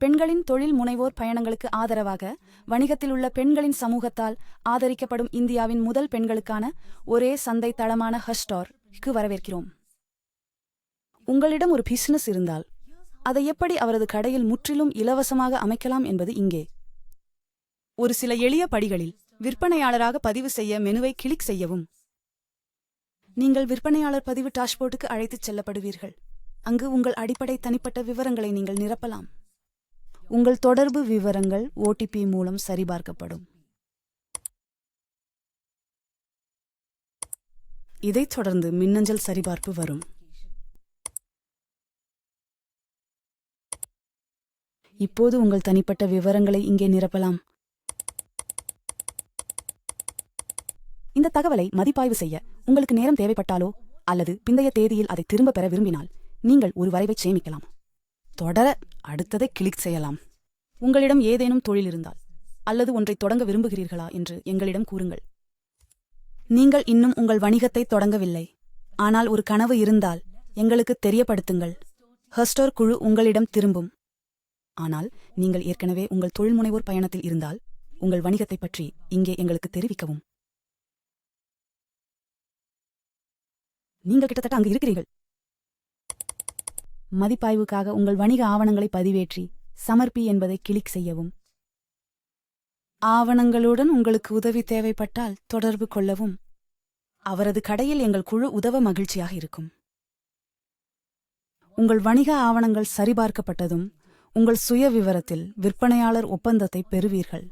பெண்களின் தொழில் முனைவோர் பயணங்களுக்கு ஆதரவாக வணிகத்திலுள்ள பெண்களின் சமூகத்தால் ஆதரிக்கப்படும் இந்தியாவின் முதல் பெண்களுக்கான ஒரே சந்தை தளமான ஹஸ்டார்க்கு வரவேற்கிறோம். உங்களிடம் ஒரு பிசினஸ் இருந்தால் அதை எப்படி அவரது கடையில் முற்றிலும் இலவசமாக அமைக்கலாம் என்பது இங்கே. ஒரு சில எளிய படிகளில் விற்பனையாளராக பதிவு செய்ய மெனுவை கிளிக் செய்யவும். நீங்கள் விற்பனையாளர் பதிவு டாஷ்போர்டுக்கு அழைத்துச் செல்லப்படுவீர்கள். அங்கு உங்கள் அடிப்படை தனிப்பட்ட விவரங்களை நீங்கள் நிரப்பலாம். உங்கள் தொடர்பு விவரங்கள் OTP மூலம் சரிபார்க்கப்படும். இதைத் தொடர்ந்து மின்னஞ்சல் சரிபார்ப்பு வரும். இப்போது உங்கள் தனிப்பட்ட விவரங்களை இங்கே நிரப்பலாம். இந்த தகவலை மதிப்பாய்வு செய்ய உங்களுக்கு நேரம் தேவைப்பட்டாலோ அல்லது பிந்தைய தேதியில் அதை திரும்ப பெற விரும்பினால் நீங்கள் ஒரு வரைவை சேமிக்கலாம். தொடர அடுத்ததை கிளிக் செய்யலாம். உங்களிடம் ஏதேனும் தொழில் இருந்தால் அல்லது ஒன்றை தொடங்க விரும்புகிறீர்களா என்று எங்களிடம் கூறுங்கள். நீங்கள் இன்னும் உங்கள் வணிகத்தை தொடங்கவில்லை, ஆனால் ஒரு கனவு இருந்தால் எங்களுக்கு தெரியப்படுத்துங்கள். ஹஸ்டார் குழு உங்களிடம் திரும்பும். ஆனால் நீங்கள் ஏற்கனவே உங்கள் தொழில்முனைவோர் பயணத்தில் இருந்தால் உங்கள் வணிகத்தை பற்றி இங்கே எங்களுக்கு தெரிவிக்கவும். நீங்கள் கிட்டத்தட்ட அங்கு இருக்கிறீர்கள். மதிப்பாய்வுக்காக உங்கள் வணிக ஆவணங்களை பதிவேற்றி சமர்ப்பி என்பதை கிளிக் செய்யவும். ஆவணங்களுடன் உங்களுக்கு உதவி தேவைப்பட்டால் தொடர்பு கொள்ளவும். அவரது கடையில் எங்கள் குழு உதவ மகிழ்ச்சியாக இருக்கும். உங்கள் வணிக ஆவணங்கள் சரிபார்க்கப்பட்டதும் உங்கள் சுய விவரத்தில் விற்பனையாளர் ஒப்பந்தத்தை பெறுவீர்கள்.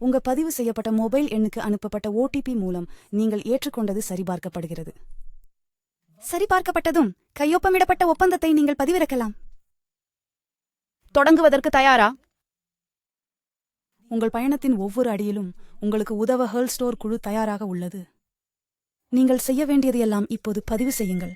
உங்கள் பதிவு செய்யப்பட்ட மொபைல் எண்ணுக்கு அனுப்பப்பட்ட OTP மூலம் நீங்கள் ஏற்றுக்கொண்டது சரிபார்க்கப்படுகிறது. சரிபார்க்கப்பட்டதும் கையொப்பமிடப்பட்ட ஒப்பந்தத்தை நீங்கள் பதிவிறக்கலாம். தொடங்குவதற்கு தயாரா? உங்கள் பயணத்தின் ஒவ்வொரு அடியிலும் உங்களுக்கு உதவ ஹஸ்டார் குழு தயாராக உள்ளது. நீங்கள் செய்ய வேண்டியது எல்லாம் இப்போது பதிவு செய்யுங்கள்.